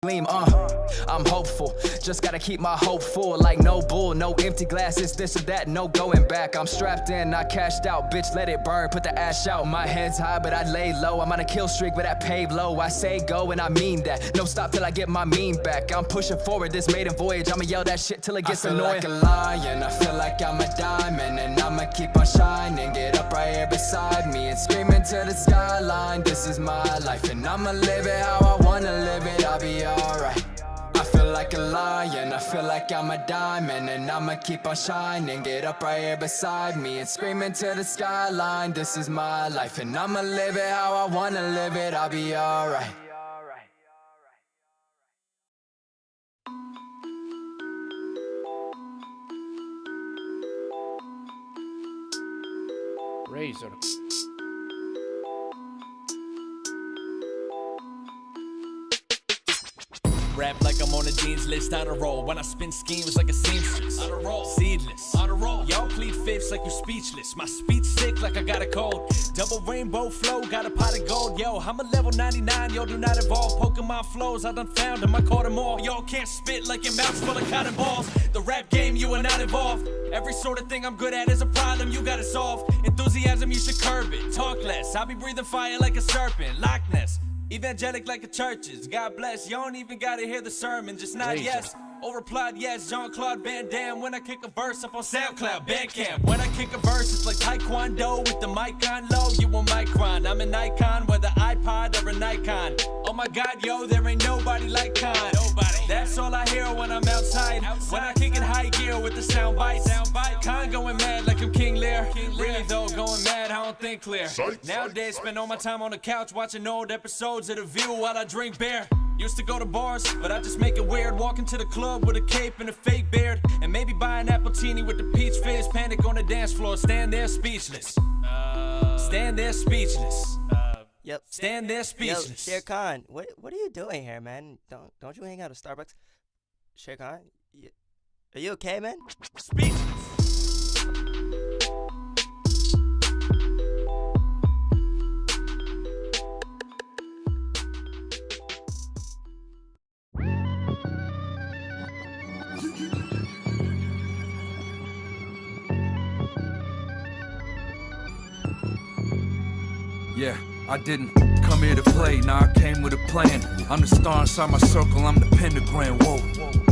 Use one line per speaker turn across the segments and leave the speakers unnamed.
gleam, I'm hopeful, just gotta keep my hope full. Like no bull, no empty glasses, this or that, no going back. I'm strapped in, not cashed out, bitch let it burn, put the ash out. My head's high but I lay low, I'm on a kill streak but I paved low. I say go and I mean that, no stop till I get my mean back. I'm pushing forward this maiden voyage, I'ma yell that shit till it gets annoying. I feel like a lion, I feel like I'm a diamond, and I'ma keep on shining. Get up right here beside me and screaming to the skyline. This is my life and I'ma live it how I wanna live it, I'll be alright. I feel like a lion, I feel like I'm a diamond, and I'ma keep on shining. Get up right here beside me and screaming to the skyline. This is my life and I'ma live it how I wanna live it, I'll be alright.
Razor.
Rap like I'm on a Dean's list on a roll. When I spin schemes like a seamstress. On a roll. Seedless. On a roll. Y'all plead fifths like you speechless. My speech sick like I got a cold. Double rainbow flow, got a pot of gold. Yo, I'm a level 99, yo, do not evolve. Pokemon flows, I done found them, I caught them all. Y'all can't spit like your mouth's full of cotton balls. The rap game, you are not involved. Every sort of thing I'm good at is a problem you gotta solve. Enthusiasm, you should curb it. Talk less, I'll be breathing fire like a serpent. Loch Ness. Evangelic like a churches, God bless. You don't even gotta hear the sermon, just nod yes. Or replied yes, Jean-Claude Van Damme. When I kick a verse up on SoundCloud, Bandcamp. When I kick a verse, it's like Taekwondo with the mic on low. You a micron, I'm an icon, whether iPod or a Nikon. Oh my God, yo, there ain't nobody like Khan. Nobody. That's all I hear when I'm outside. When I kick it high gear with the sound bites. Khan going mad like I'm King Lear. Really though, going mad, I don't think clear. Nowadays, spend all my time on the couch watching old episodes of The View while I drink beer. Used to go to bars, but I just make it weird. Walking to the club with a cape and a fake beard, and maybe buy an Appletini with the peach fizz. Panic on the dance floor, stand there speechless. Stand there speechless.
Yep.
Stand there speechless.
Yo, Sher Khan, what are you doing here, man? Don't you hang out at Starbucks? Sher Khan, are you okay, man?
Speechless.
Yeah, I didn't come here to play, nah, I came with a plan. I'm the star inside my circle, I'm the pentagram, whoa.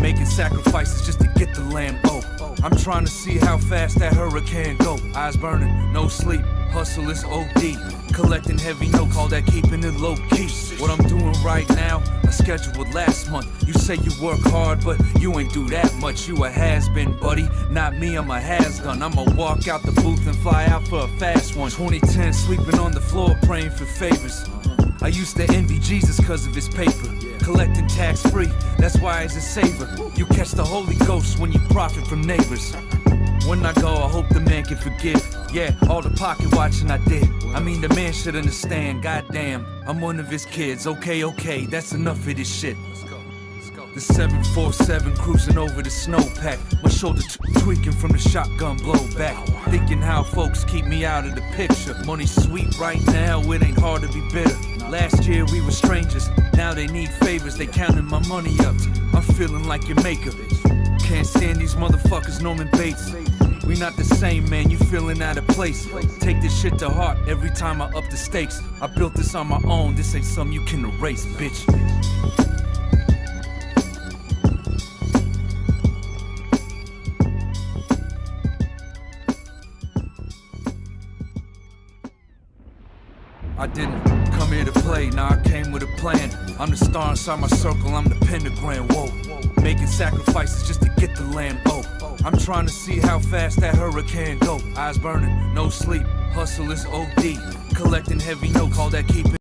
Making sacrifices just to get the land, oh. I'm trying to see how fast that hurricane go. Eyes burning, no sleep, hustle is OD. Collecting heavy note, call that keeping it low key. What I'm doing right now, I scheduled last month. You say you work hard, but you ain't do that much. You a has-been, buddy, not me, I'm a has-done. I'ma walk out the booth and fly out for a fast one. 2010, sleeping on the floor, praying for favors. I used to envy Jesus cause of his paper. Collecting tax-free, that's why he's a saver. You catch the Holy Ghost when you profit from neighbors. When I go, I hope the man can forgive. Yeah, all the pocket watching I did. I mean, the man should understand, goddamn. I'm one of his kids, okay, that's enough of this shit. The 747 cruising over the snowpack. My shoulder tweaking from the shotgun blowback. Thinking how folks keep me out of the picture. Money's sweet right now, it ain't hard to be bitter. Last year we were strangers, now they need favors. They counting my money up, I'm feeling like your maker. Can't stand these motherfuckers, Norman Bates. We not the same, man, you feeling out of place. Take this shit to heart every time I up the stakes. I built this on my own, this ain't something you can erase, bitch. I didn't come here to play, nah, I came with a plan. I'm the star inside my circle, I'm the pentagram, whoa. Making sacrifices just to get the land, oh. I'm trying to see how fast that hurricane go. Eyes burning, no sleep, hustle is OD. Collecting heavy note, call that keeping.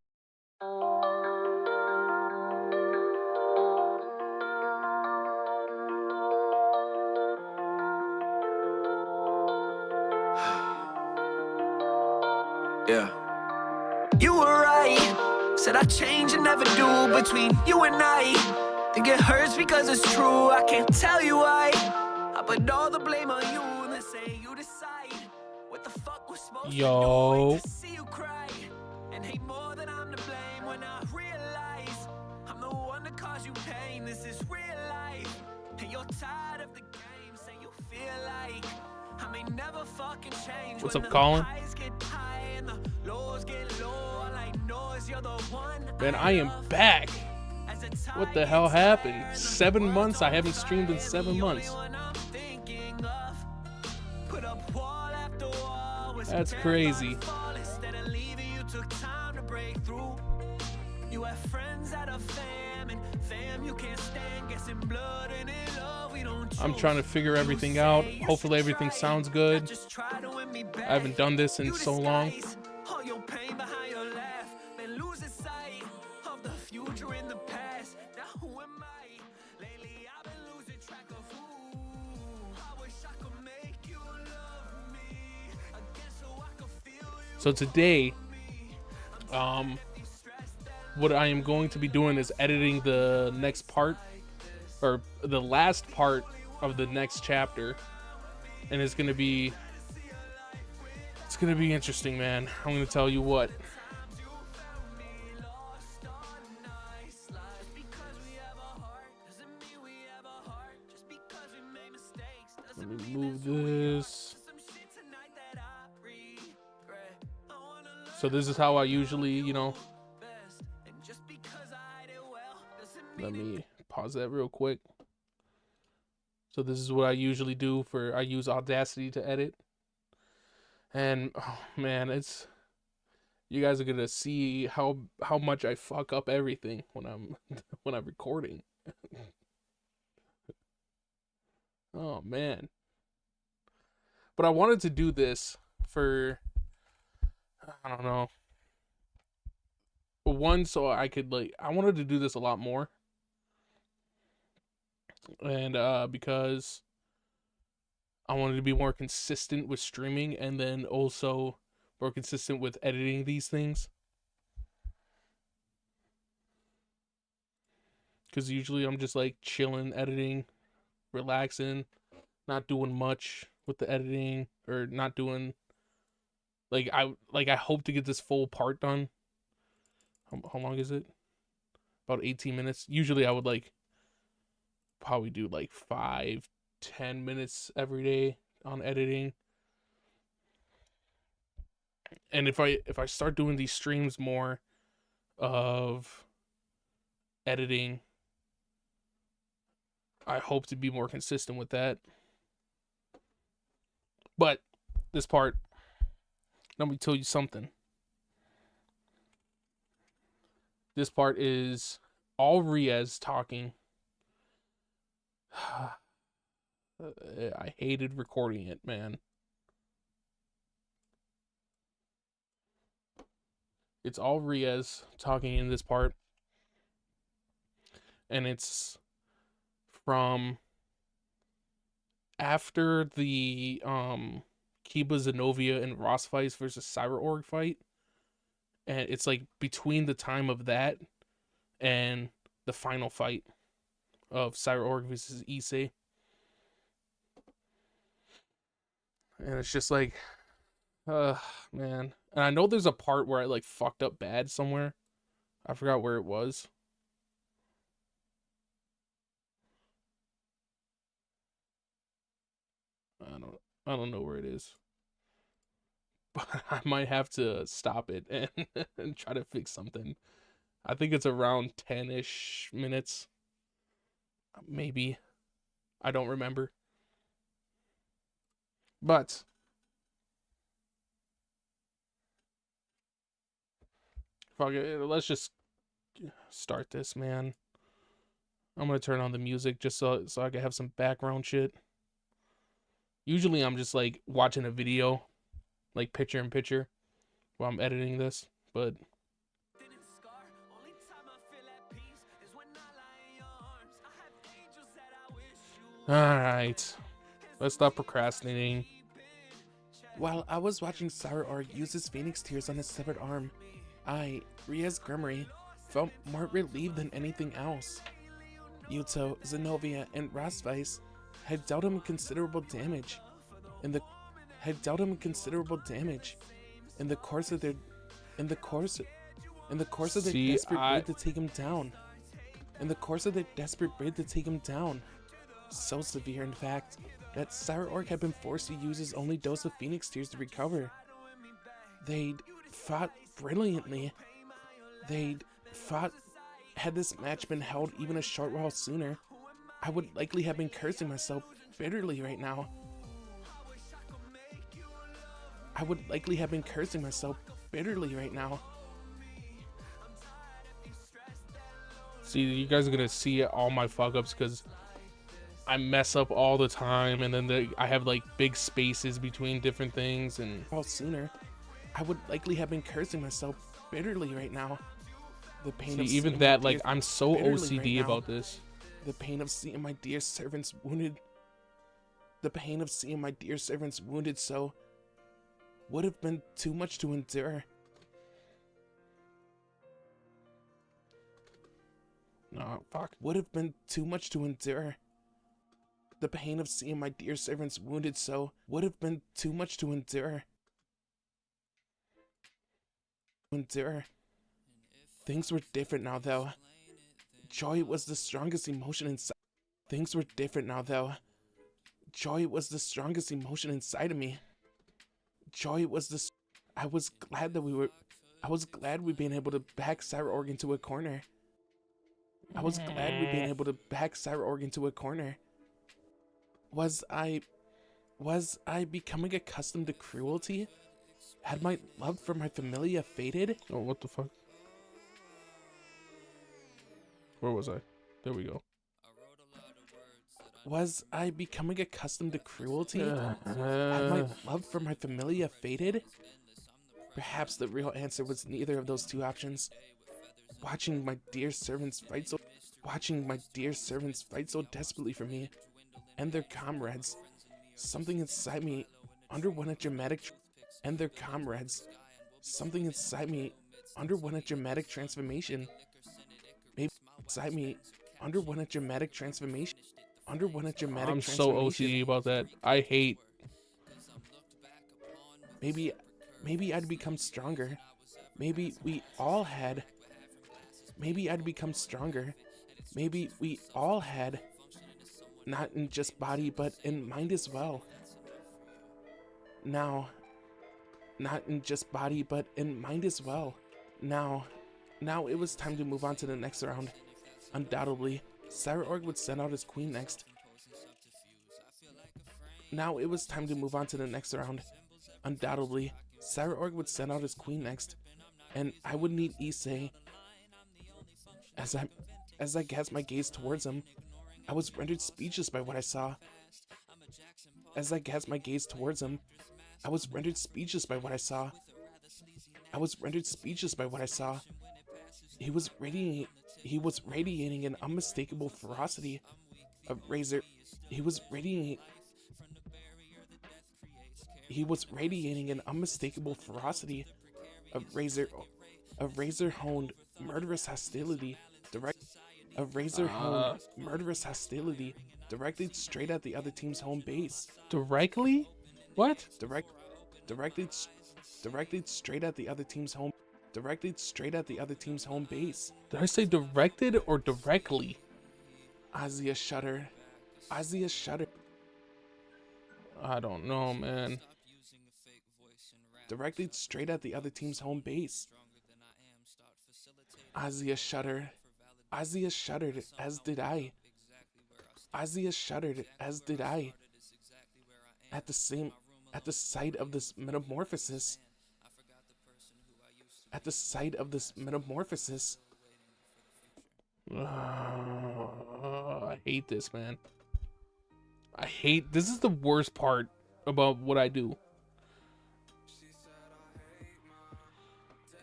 Yeah. You were right, said I change and never do. Between you and I, think it hurts because it's true. I can't tell you why. I put all the blame on you and then say you decide what the fuck was supposed to do to see you cry. And hate more than I'm to blame when I realize I'm the one that caused you pain.
What's up, Colin? Man, I am back. What the hell happened? 7 months? I haven't streamed in 7 months. That's crazy. I'm trying to figure everything out. Hopefully everything sounds good. I haven't done this in so long. So today, what I am going to be doing is editing the next part, or the last part of the next chapter, and it's gonna be interesting, man. I'm gonna tell you what. Let me move this. So this is how I usually, you know. Let me pause that real quick. So this is what I usually do I use Audacity to edit. And oh man, you guys are gonna see how much I fuck up everything when I'm recording. Oh man. But I wanted to do this for, I don't know, one, so I could I wanted to do this a lot more. And because I wanted to be more consistent with streaming, and then also more consistent with editing these things. Because usually I'm just like chilling, editing, relaxing, not doing much with the editing, or not doing I hope to get this full part done. How long is it? About 18 minutes. Usually I would probably do 5-10 minutes every day on editing. And if I start doing these streams more of editing, I hope to be more consistent with that. But this part, let me tell you something. This part is all Riaz talking. I hated recording it, man. It's all Riaz talking in this part. And it's from after the Kiba Zenobia and Rossvice versus CyberOrg fight. And it's between the time of that and the final fight of CyberOrg versus Issei. And it's just man. And I know there's a part where I fucked up bad somewhere. I forgot where it was. I don't know where it is. But I might have to stop it and try to fix something. I think it's around 10-ish minutes. Maybe. I don't remember. But fuck it, let's just start this, man. I'm gonna turn on the music just so I can have some background shit. Usually I'm just watching a video, picture in picture, while I'm editing this, but alright, let's stop procrastinating.
While I was watching CyberOrg use his Phoenix Tears on his severed arm, I, Riaz Gremory, felt more relieved than anything else. Yuto, Zenobia, and Rossvice had dealt him considerable damage in the course of their desperate bid to take him down. So severe, in fact, that Cyborg had been forced to use his only dose of Phoenix Tears to recover. They'd fought brilliantly. Had this match been held even a short while sooner, I would likely have been cursing myself bitterly right now.
See, you guys are gonna see all my fuck ups because I mess up all the time, and then I have like big spaces between different things, and
All sooner, I would likely have been cursing myself bitterly right now. The pain of
see, even
seeing
that,
my
like,
dear-
I'm so
bitterly
OCD
right now.
about this.
The pain of seeing my dear servants wounded. The pain of seeing my dear servants wounded so would have been too much to endure.
Nah, fuck.
Would have been too much to endure. The pain of seeing my dear servants wounded so would have been too much to endure. Things were different now, though. Joy was the strongest emotion inside. Things were different now, though. Joy was the strongest emotion inside of me. I was glad we'd been able to back Cyborg into a corner. Was I becoming accustomed to cruelty? Had my love for my familia faded?
Oh, what the fuck? Where was I? There we go.
Was I becoming accustomed to cruelty? Had my love for my familia faded? Perhaps the real answer was neither of those two options. Watching my dear servants fight so desperately for me and their comrades, something inside me underwent a dramatic transformation.
I'm so OCD about that. I hate.
Maybe I'd become stronger. Maybe we all had. Not in just body, but in mind as well. Now it was time to move on to the next round. Undoubtedly, Cyborg would send out his queen next. And I would need Issei. As I cast my gaze towards him, I was rendered speechless by what I saw. He was radiating an unmistakable ferocity of razor. He was radiating an unmistakable ferocity of razor-honed murderous hostility directed straight at the other team's home base.
Directly? What?
Directed straight at the other team's home base.
Did I say directed or directly?
Azia shuddered.
I don't know, man.
Directed straight at the other team's home base. Azia shuddered, as did I. At the sight of this metamorphosis.
I hate this, man. This is the worst part about what I do.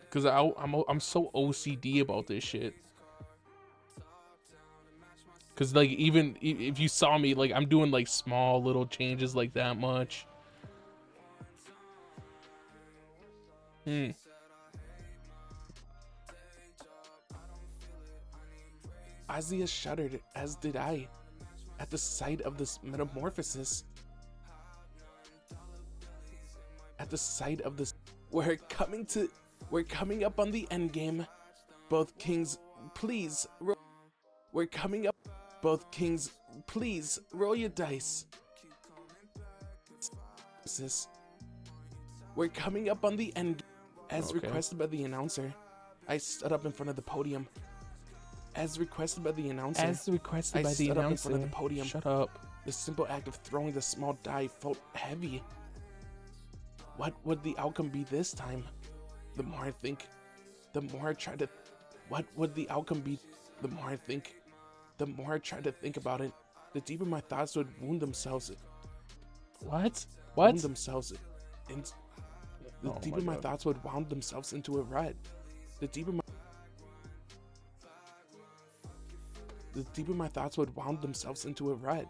Cause I'm so OCD about this shit. Cause like even if you saw me, like I'm doing like small little changes like that much.
Azia shuddered, as did I, at the sight of this metamorphosis. We're coming up on the end game. Both kings, please. We're coming up Both kings, please roll your dice. We're coming up on the end. As
Okay.
requested by the announcer, I stood up in front of the podium. As requested by the announcer,
As requested
I
by the
stood up in
announcer.
front of the podium.
Shut up.
The simple act of throwing the small die felt heavy. What would the outcome be this time? The more I think, the more I try to. What would the outcome be? The more I think, the more I try to think about it, the deeper my thoughts would wound themselves.
What?
Wound
What?
themselves. And the
Oh
deeper
my
my
God.
thoughts would wound themselves into a rut. The deeper my thoughts would wound themselves into a rut.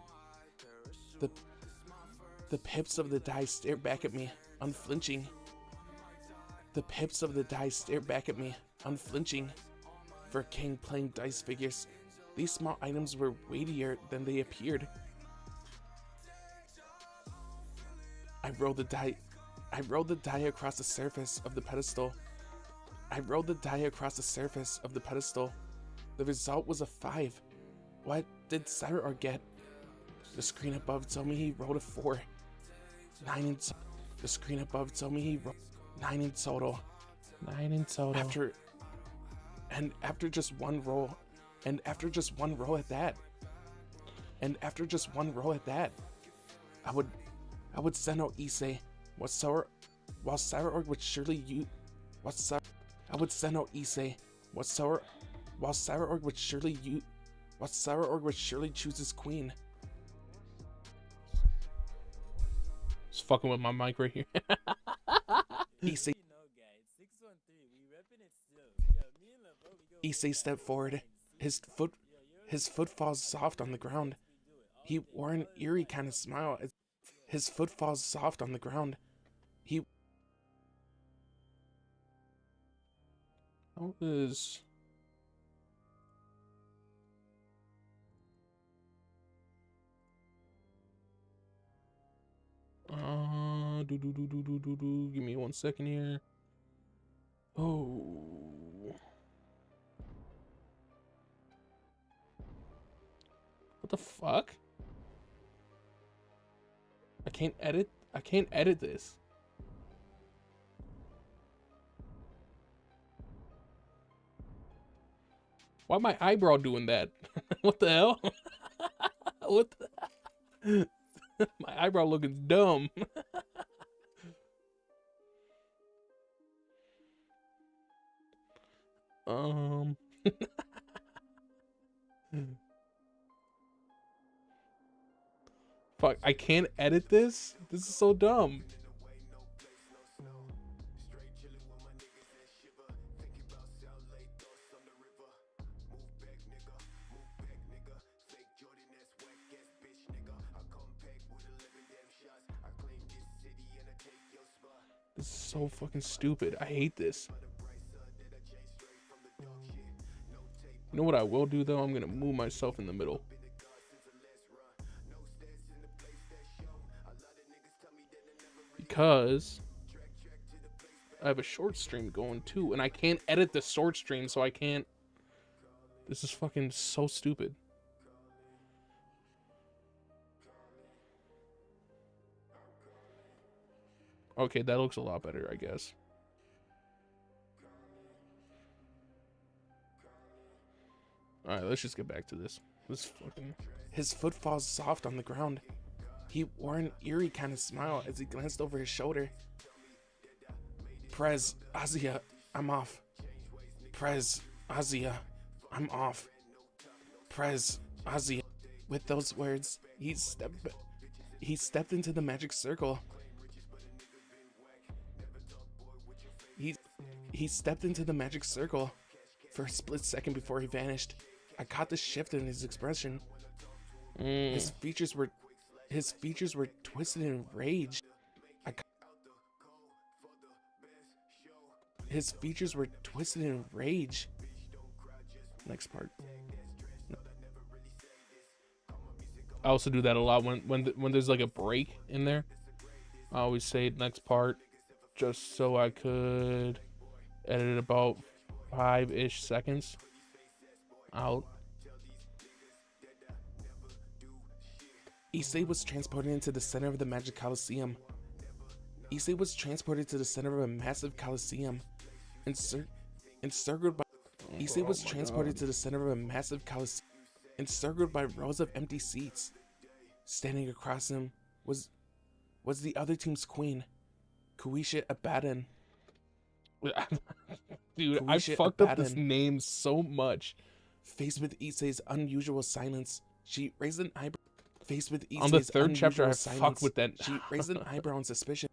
The pips of the die stared back at me, unflinching. The pips of the die stared back at me, unflinching. For a king playing dice figures, these small items were weightier than they appeared. I rolled the die across the surface of the pedestal. The result was a 5. What did Cyril get? The screen above told me he rolled a 4. 9 in total. The screen above told me he rolled 9 in total.
9 in total.
After just one roll at that, I would send out Issei. While Cyril would surely use. I would send out Issei. While Cyril would surely choose his queen.
Just fucking with my mic right here.
Issei stepped forward. His foot falls soft on the ground. He wore an eerie kind of smile. His foot falls soft on the ground.
How is... Give me 1 second here. Oh. What the fuck? I can't edit this. Why my eyebrow doing that? What the hell? What the... My eyebrow looking dumb. Fuck, I can't edit this? This is so dumb. This is so fucking stupid. I hate this. You know what I will do though? I'm gonna move myself in the middle. Because I have a short stream going too, and I can't edit the short stream, so I can't. This is fucking so stupid. Okay, that looks a lot better, I guess. Alright, let's just get back to this. This fucking...
His foot falls soft on the ground. He wore an eerie kind of smile as he glanced over his shoulder. Prez, Azia, I'm off. Prez, Azia, I'm off. Prez, Azia. With those words, he stepped into the magic circle. He stepped into the magic circle for a split second before he vanished. I caught the shift in his expression. His features were twisted in rage. His features were twisted in rage. Next part.
I also do that a lot when there's like a break in there. I always say next part just so I could edit it about 5-ish seconds out.
Issei was transported into the center of the Magic Coliseum. Issei was transported to the center of a massive coliseum, encircled by. Issei was transported to the center of a massive coliseum, encircled by rows of empty seats. Standing across him was the other team's queen, Kuisha Abaddon.
Dude, I
Kuisha
fucked up this
Abaddon.
name so much.
Faced with Issei's unusual silence, she raised an eyebrow. Faced with Issei's
On the third chapter, I
unusual
fucked
silence,
with that.
She raised an eyebrow in suspicion.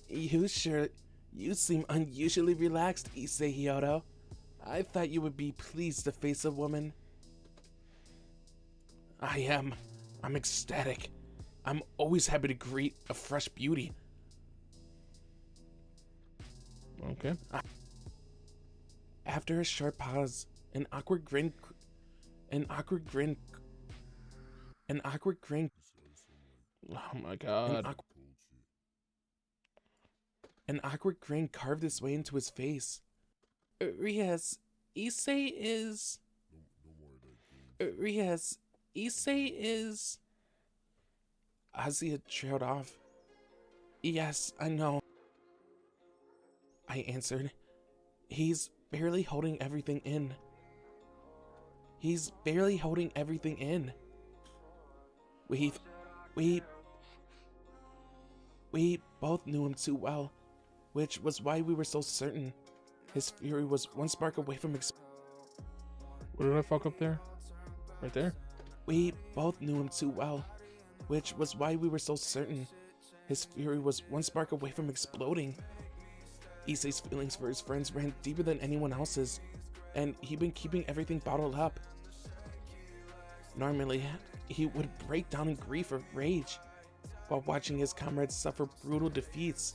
You seem unusually relaxed, Issei Hyoto. I thought you would be pleased to face a woman. I am. I'm ecstatic. I'm always happy to greet a fresh beauty.
Okay.
After a short pause, an awkward grin.
Oh my god.
An awkward grin carved its way into his face. Rias, Issei is. Azia trailed off. Yes, I know. I answered. He's barely holding everything in. We both knew him too well, which was why we were so certain. His fury was one spark away from
What did I fuck up there? Right there?
We both knew him too well, which was why we were so certain. His fury was one spark away from exploding. Issei's feelings for his friends ran deeper than anyone else's, and he'd been keeping everything bottled up. Normally, he would break down in grief or rage while watching his comrades suffer brutal defeats.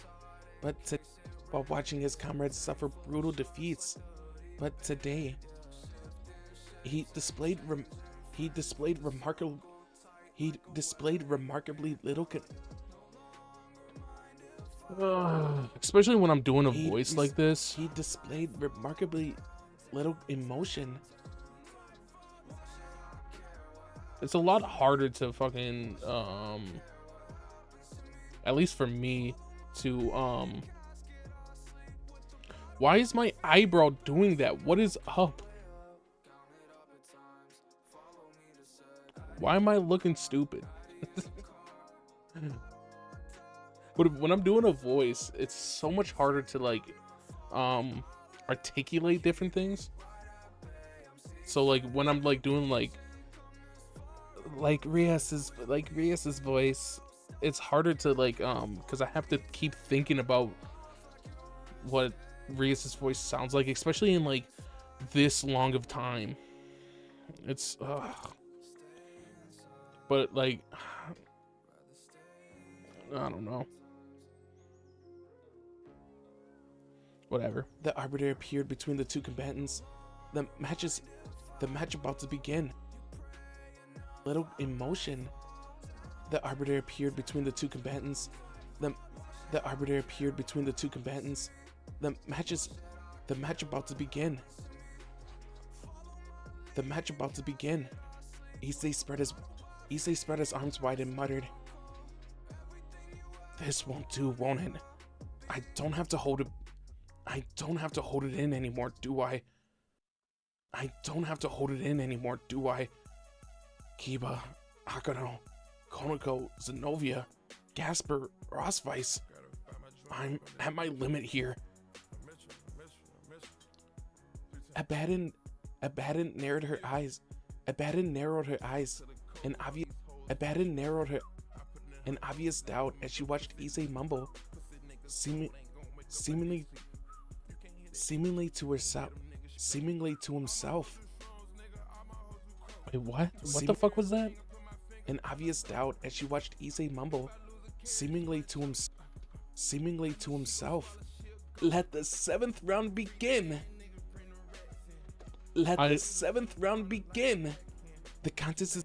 But today, he displayed remarkably little.
Especially when I'm doing a voice like this.
He displayed remarkably little emotion.
It's a lot harder to fucking at least for me to why is my eyebrow doing that? What is up? Why am I looking stupid? But when I'm doing a voice, it's so much harder to like articulate different things. So like when I'm like doing like Rias's voice, it's harder to like because I have to keep thinking about what Rias's voice sounds like, especially in like this long of time. It's but like I don't know. Whatever.
The Arbiter appeared between the two combatants. The match about to begin. Little emotion. The Arbiter appeared between the two combatants. The Arbiter appeared between the two combatants. The match about to begin. The match about to begin. Issei spread his arms wide and muttered, "This won't do, won't it? I don't have to hold it in anymore, do I? Kiba, Akano, Konoko, Zenobia, Gasper, Rossweiss. I'm at my limit here." Abaddon narrowed her eyes. An obvious doubt as she watched Issei mumble, seemingly to himself.
Wait, what? What the fuck was that?
An obvious doubt as she watched Issei mumble, seemingly to himself. Let the seventh round begin. The seventh round begin. The contest is.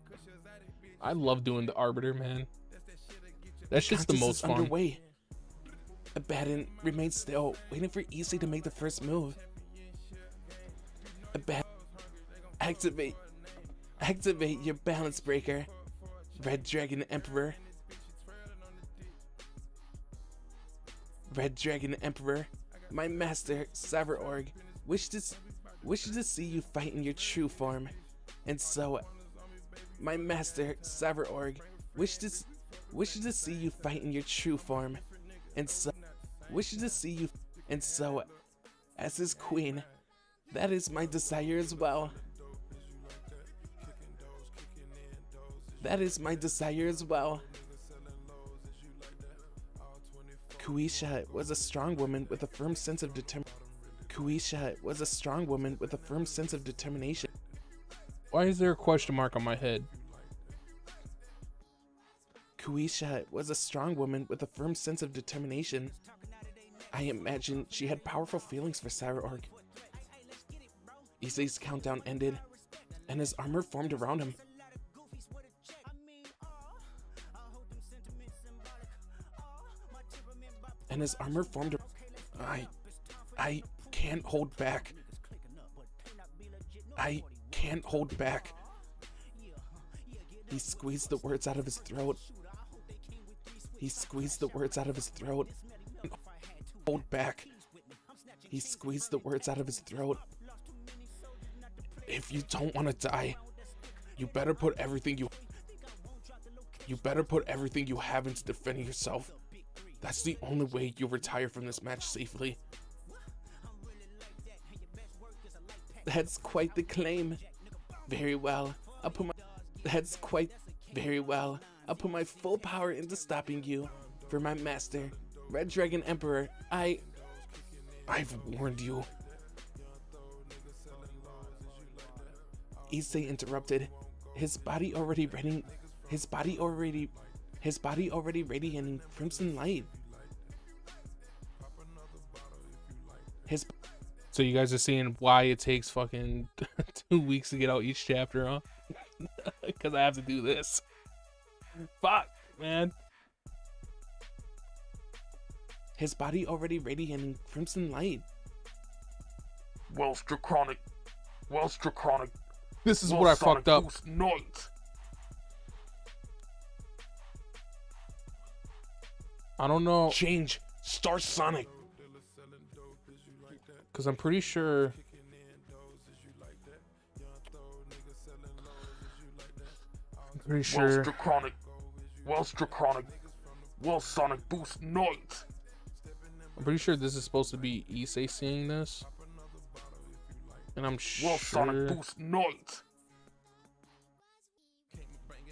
I love doing the Arbiter, man. That's just the most fun.
Underway. Abaddon remained still, waiting for Issei to make the first move. Activate your balance breaker, Red Dragon Emperor. Red Dragon Emperor, my master, Savarorg, wishes to see you fight in your true form. And so, my master, Savarorg, wishes to see you fight in your true form. And so, as his queen, that is my desire as well. That is my desire as well. Kuisha was a strong woman with a firm sense of determination.
Why is there a question mark on my head?
Kuisha was a strong woman with a firm sense of determination. I imagine she had powerful feelings for Savarorg. Issei's countdown ended, and his armor formed around him. I can't hold back. I can't hold back. He squeezed the words out of his throat. Hold back. He squeezed the words out of his throat. If you don't want to die, you better put everything you have into defending yourself. That's the only way you'll retire from this match safely. That's quite the claim. Very well. I'll put my full power into stopping you. For my master, Red Dragon Emperor, I've warned you. Issei interrupted, his body already radiating crimson light.
So you guys are seeing why it takes fucking 2 weeks to get out each chapter, huh? Because I have to do this. Fuck, man.
His body already radiating crimson light.
Welsh Draconic.
This is what I fucked up.
Night.
I don't know.
Change. Star Sonic.
Because I'm pretty sure.
Welsh Draconic. Welsh Sonic Boost Night.
I'm pretty sure this is supposed to be Issei seeing this. And I'm sure.
Welsh Sonic Boost Night.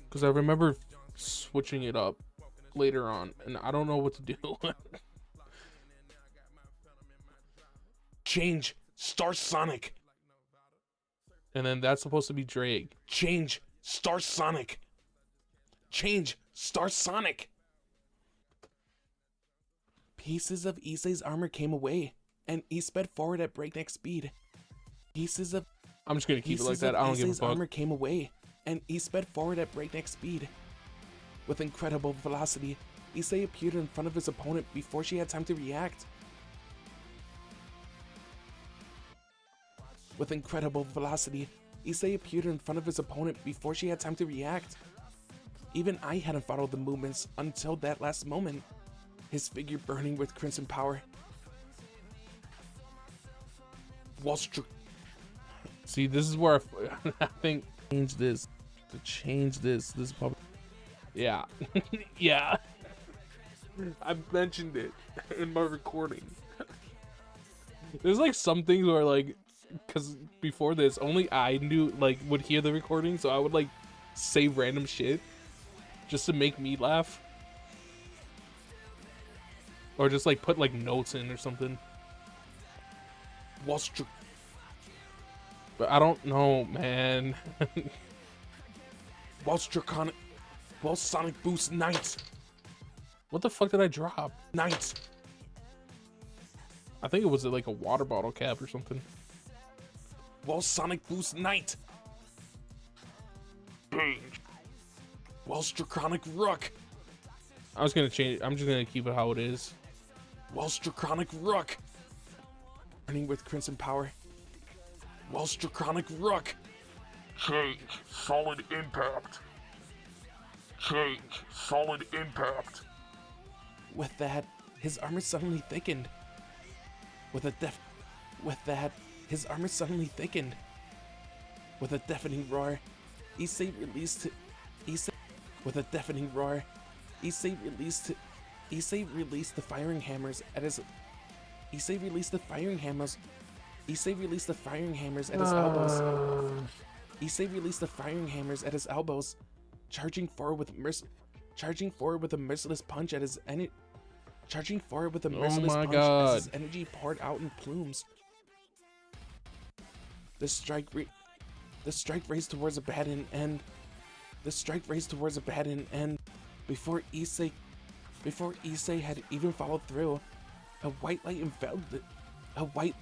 Because I remember switching it up later on, and I don't know what to do.
Change. Star Sonic.
And then that's supposed to be Drake.
Change. Star Sonic. Change. Star Sonic.
Pieces of Issei's armor came away, and he sped forward at breakneck speed.
I'm just gonna keep it like that. I don't give a fuck.
Armor came away, and he sped forward at breakneck speed. With incredible velocity, Issei appeared in front of his opponent before she had time to react. With incredible velocity, Issei appeared in front of his opponent before she had time to react. Even I hadn't followed the movements until that last moment, his figure burning with crimson power.
See, this is where I think change this. This is probably. Yeah. Yeah. I've mentioned it in my recording. There's like some things where like, because before this, only I knew, like, would hear the recording, so I would like say random shit just to make me laugh. Or just like put like notes in or something. But I don't know, man.
Welsh Draconic. Welsh Sonic Boost Night.
What the fuck did I drop?
Night.
I think it was like a water bottle cap or something.
Welsh Sonic Boost Night. Welsh Draconic Rook.
I was gonna change it. I'm just gonna keep it how it is.
Welsh Draconic Rook.
Burning with crimson power.
Welsh Draconic Rook.
Change, solid impact. Change, solid impact.
With that, his armor suddenly thickened. With that, his armor suddenly thickened. With a deafening roar, Issei released the firing hammers at his elbows. Charging forward with a merciless punch as his energy poured out in plumes. The strike raced towards a bad end. Before Issei had even followed through, a white light enveloped it. A white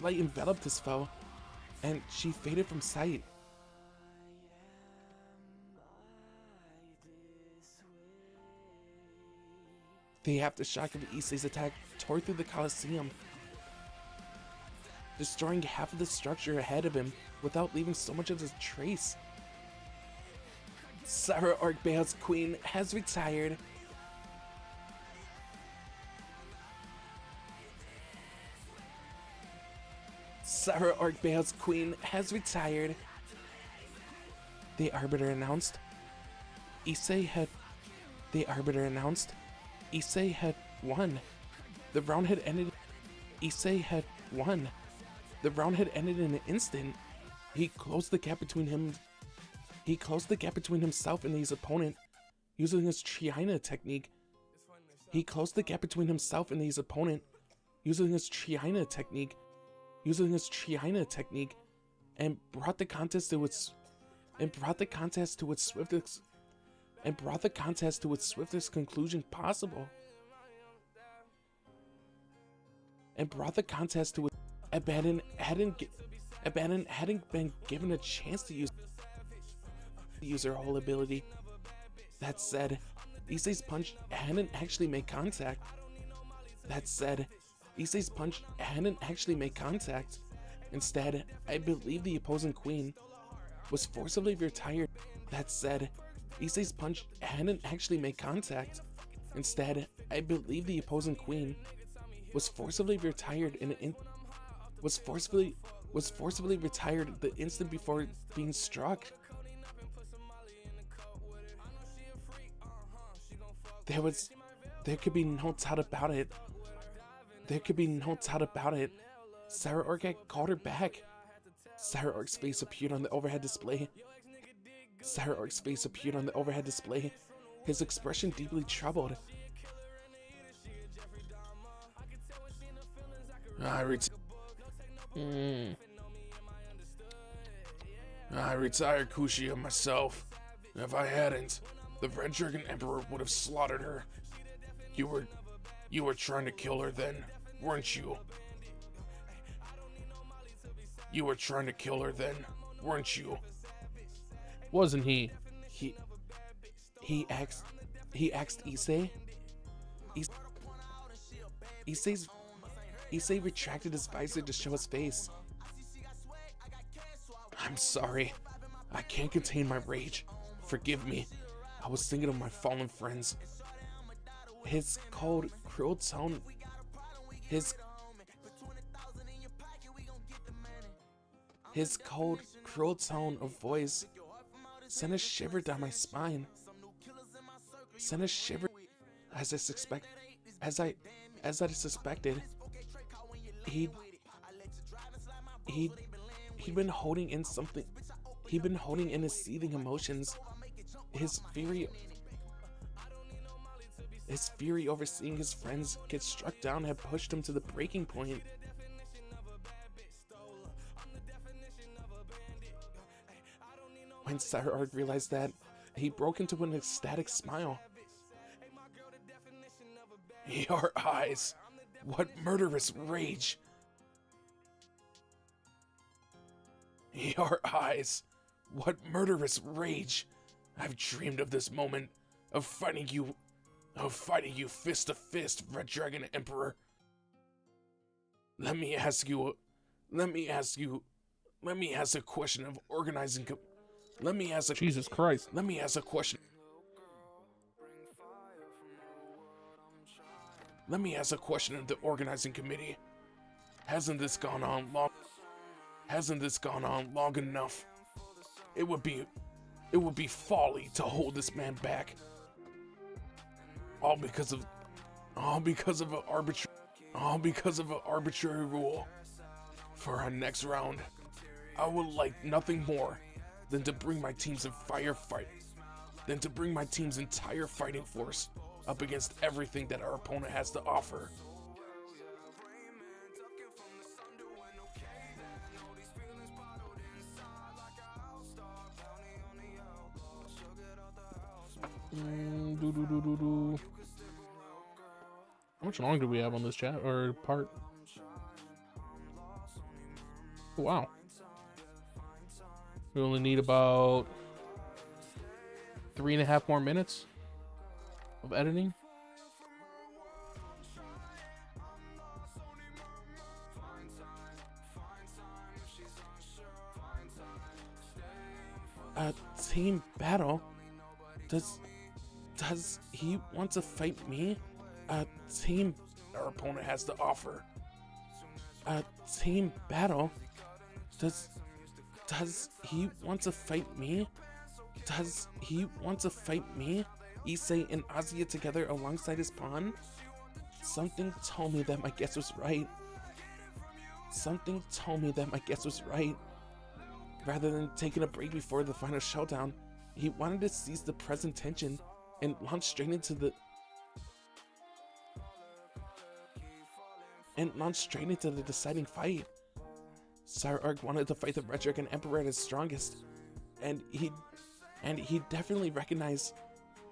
light enveloped his foe, and she faded from sight. The aftershock of Issei's attack tore through the Colosseum, destroying half of the structure ahead of him without leaving so much as a trace. Sarah Arkbale's queen has retired. Sarah Arkbale's queen has retired. The arbiter announced. Issei had won. The round had ended. Issei had won. The round had ended in an instant. He closed the gap between himself and his opponent using his Triana technique. And brought the contest to its swiftest conclusion possible. Abaddon hadn't been given a chance to use her whole ability. That said, Issei's punch hadn't actually made contact. Instead, I believe the opposing queen was forcibly retired. Issei's punch hadn't actually made contact. Instead, I believe the opposing queen was forcibly retired the instant before being struck. There could be no doubt about it. Sarah Ark had called her back. Sarah Ark's face appeared on the overhead display. His expression deeply troubled. I retired Kushia myself. If I hadn't, the Red Dragon Emperor would have slaughtered her. You were trying to kill her then, weren't you?
Wasn't he?
He asked Issei. Issei retracted his visor to show his face. I'm sorry. I can't contain my rage. Forgive me. I was thinking of my fallen friends. His cold, cruel tone. His cold, cruel tone of voice sent a shiver down my spine. As I suspected. He'd been holding in something. He'd been holding in his seething emotions. His fury over seeing his friends get struck down had pushed him to the breaking point. When Sarah Ark realized that, he broke into an ecstatic smile. Your eyes, what murderous rage! Your eyes, what murderous rage! I've dreamed of this moment, of fighting you fist to fist, Red Dragon Emperor. Let me ask you let me ask a question of organizing. Let me ask a
Jesus Christ.
Let me ask a question. Let me ask a question of the organizing committee. Hasn't this gone on long enough? It would be folly to hold this man back. All because of an arbitrary rule. For our next round, I would like nothing more than to bring my team's entire fighting force up against everything that our opponent has to offer.
How much longer do we have on this chat or part? Wow. We only need about 3.5 more minutes of editing.
Team battle? Does he want to fight me? Team our opponent has to offer. Team battle? Does he want to fight me? Does he want to fight me? Issei and Azia together alongside his pawn? Something told me that my guess was right. Rather than taking a break before the final showdown, he wanted to seize the present tension and launch straight into the deciding fight. Cyberark wanted to fight the Red Dragon Emperor at his strongest, and he definitely recognized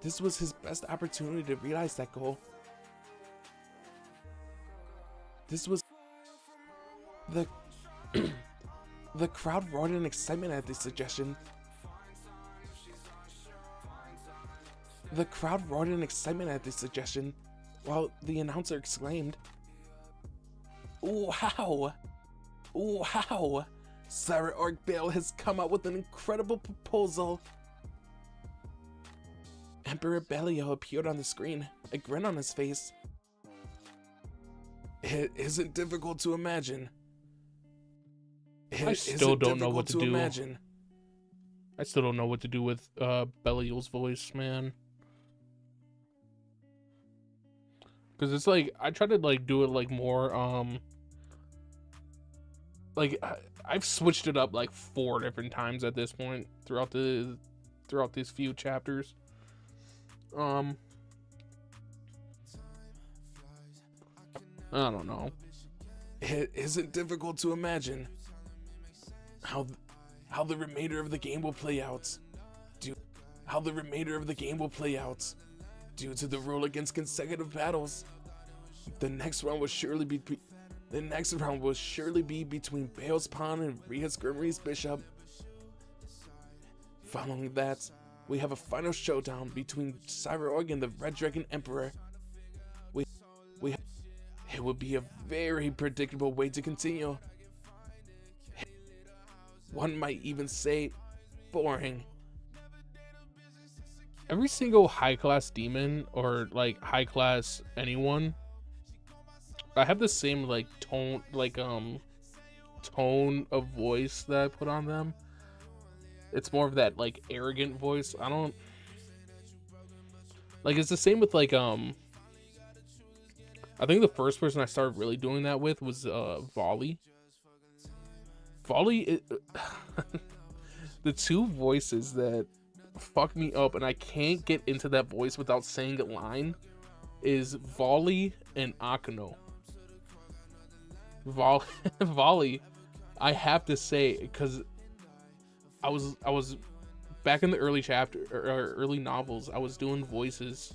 this was his best opportunity to realize that goal. This was the the crowd roared in excitement at this suggestion. While the announcer exclaimed, "Wow! Wow! Cyberark Bale has come out with an incredible proposal." Emperor Bellio appeared on the screen, a grin on his face. It isn't difficult to imagine.
I still don't know what to do. I still don't know what to do with Bellio's voice, man. Because it's like, I try to like do it like more, like I've switched it up like 4 different times at this point throughout these few chapters. I don't know.
It isn't difficult to imagine how the remainder of the game will play out. Due to the rule against consecutive battles, the next round will surely be between Bale's pawn and Rias Grimmery's bishop. Following that, we have a final showdown between Cyberark and the Red Dragon Emperor. It would be a very predictable way to continue. One might even say boring.
Every single high class demon or like high class anyone, I have the same like tone of voice that I put on them. It's more of that like arrogant voice. I don't like, it's the same with like I think the first person I started really doing that with was Volley. The two voices that fuck me up and I can't get into that voice without saying a line is Volley and Akeno. Volley, I have to say, because I was back in the early chapter or early novels, I was doing voices,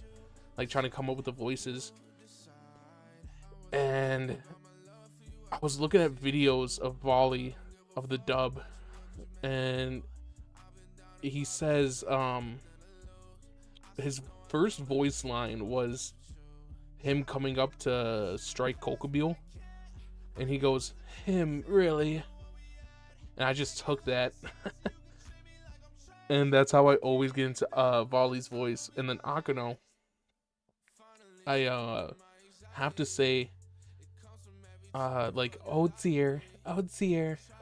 like trying to come up with the voices, and I was looking at videos of Volley of the dub, and he says his first voice line was him coming up to strike Kokobile, And he goes, him, really? And I just took that. And that's how I always get into Volley's voice. And then Akano, I have to say, like, oh dear,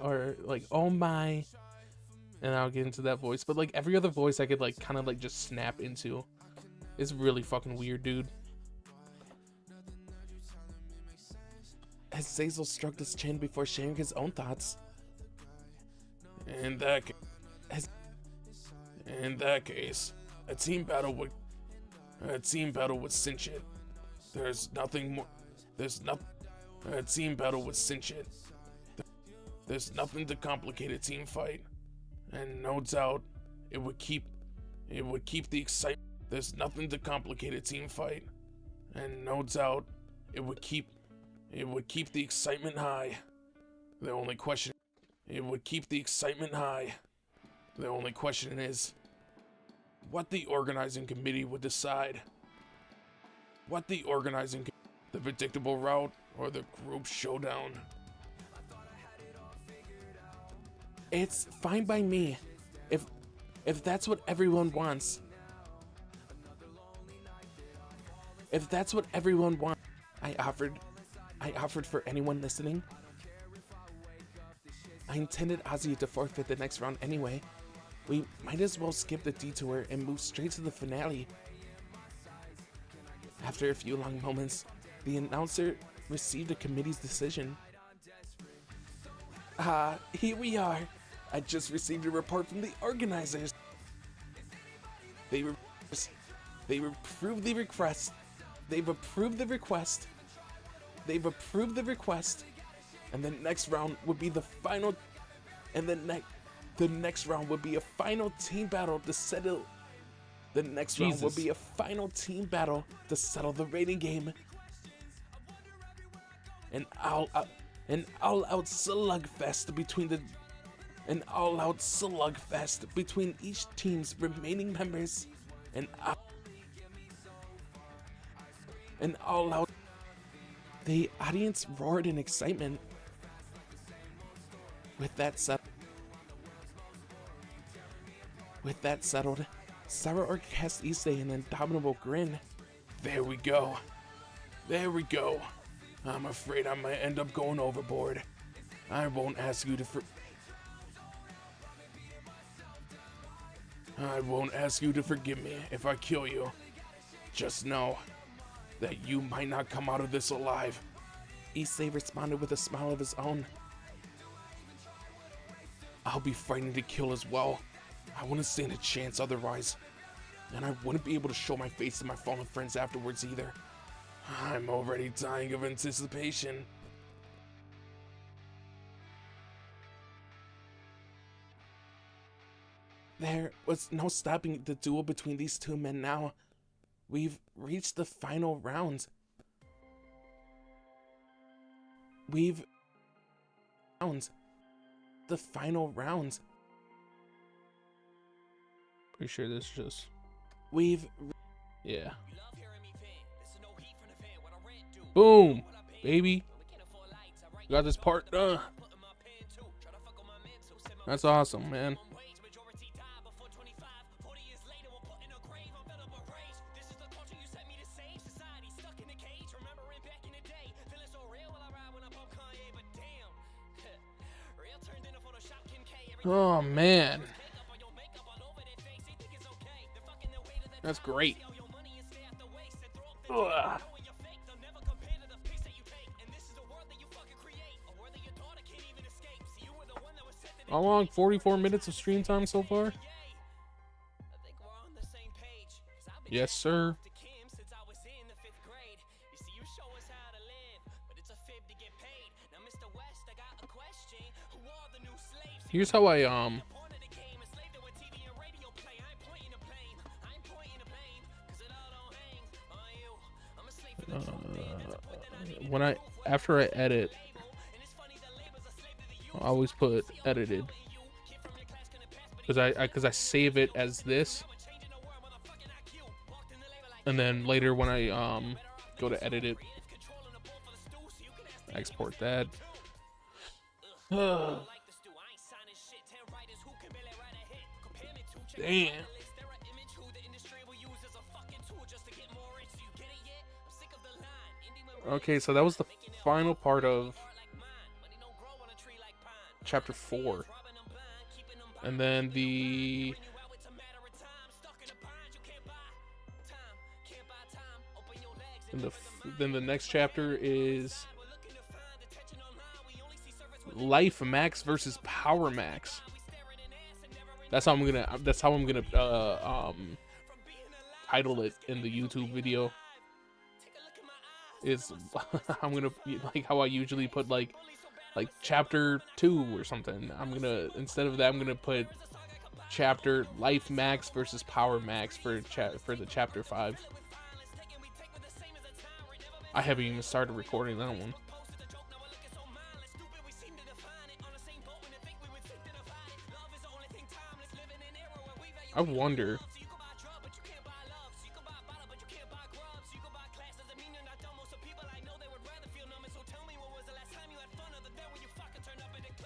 or like, oh my. And I'll get into that voice. But like every other voice I could like kind of like just snap into. It's really fucking weird, dude.
As Zazel stroked his chin before sharing his own thoughts.
In that case, a team battle would cinch it. There's nothing more. A team battle would cinch it. There's nothing to complicate a team fight, and no doubt it would keep the excitement. There's nothing to complicate a team fight, and no doubt it would keep the excitement high. The only question is what the organizing committee would decide. The predictable route or the group showdown.
It's fine by me. If that's what everyone wants. If that's what everyone wants. I offered for anyone listening. I intended Ozzy to forfeit the next round anyway. We might as well skip the detour and move straight to the finale. After a few long moments, the announcer received a committee's decision. Here we are. I just received a report from the organizers. They approved the request. They've approved the request. And the next round would be the final. And the next round would be a final team battle to settle. The next round would be a final team battle to settle the rating game. An all-out slugfest between each team's remaining members. An all-out. The audience roared in excitement. With that settled, Sarah cast Issei an indomitable grin.
There we go. I'm afraid I might end up going overboard. I won't ask you to forgive me if I kill you. Just know that you might not come out of this alive.
Issei responded with a smile of his own.
I'll be fighting to kill as well. I wouldn't stand a chance otherwise. And I wouldn't be able to show my face to my fallen friends afterwards either. I'm already dying of anticipation.
There was no stopping the duel between these two men now. We've reached the final round. The final round.
Pretty sure this is just.
Yeah.
Boom, baby. Got this part done. That's awesome, man. Oh man, that's great. Ugh. How long? 44 minutes of stream time so far? Yes, sir. Here's how I after I edit, I always put edited because I save it as this, and then later when I go to edit it, Export that. Damn. Okay, so that was the final part of chapter 4. And then then the next chapter is Life Max versus Power Max. That's how I'm gonna title it in the YouTube video. Is I'm gonna, like how I usually put like chapter 2 or something. I'm gonna, instead of that, I'm gonna put chapter Life Max versus Power Max for the chapter 5. I haven't even started recording that one. I wonder.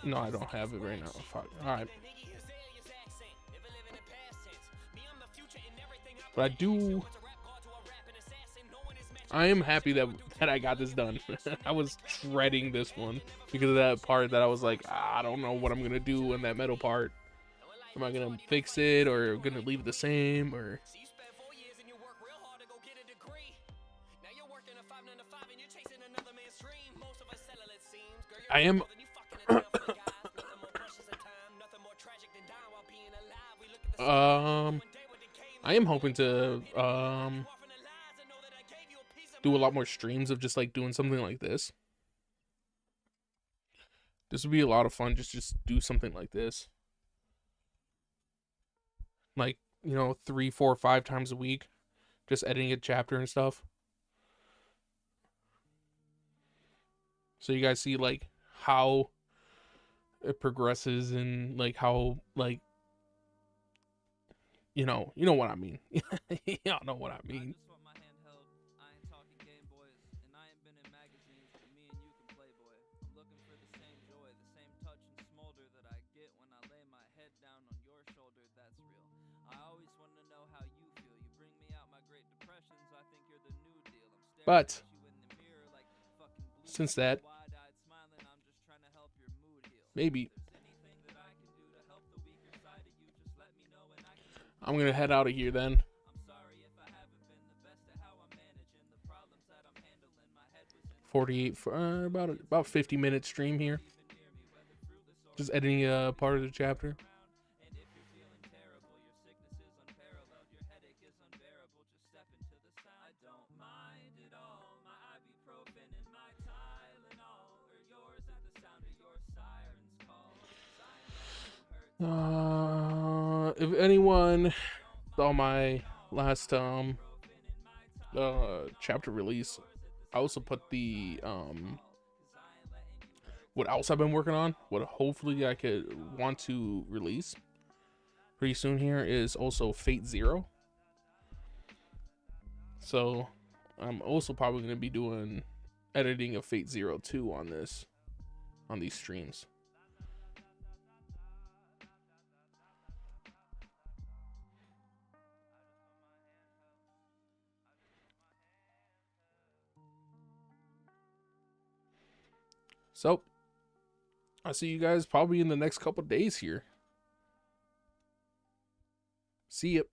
No, I don't have it right now. Fuck. All right. But I am happy that I got this done. I was dreading this one because of that part that I was like, I don't know what I'm gonna do in that metal part. Am I gonna fix it or gonna leave it the same or? I am. I am hoping to do a lot more streams of just like doing something like this. This would be a lot of fun. Just do something like this. Like, you know, 3, 4, 5 times a week, just editing a chapter and stuff. So you guys see like how it progresses and like how like you know what I mean. Y'all know what I mean. But since that, maybe I'm gonna head out of here then. For about 50-minute stream here, just editing a part of the chapter. If anyone saw my last chapter release, I also put the what else I've been working on, what hopefully I could want to release pretty soon here is also Fate Zero. So I'm also probably going to be doing editing of Fate Zero 2 on these streams. So, I'll see you guys probably in the next couple days here. See ya.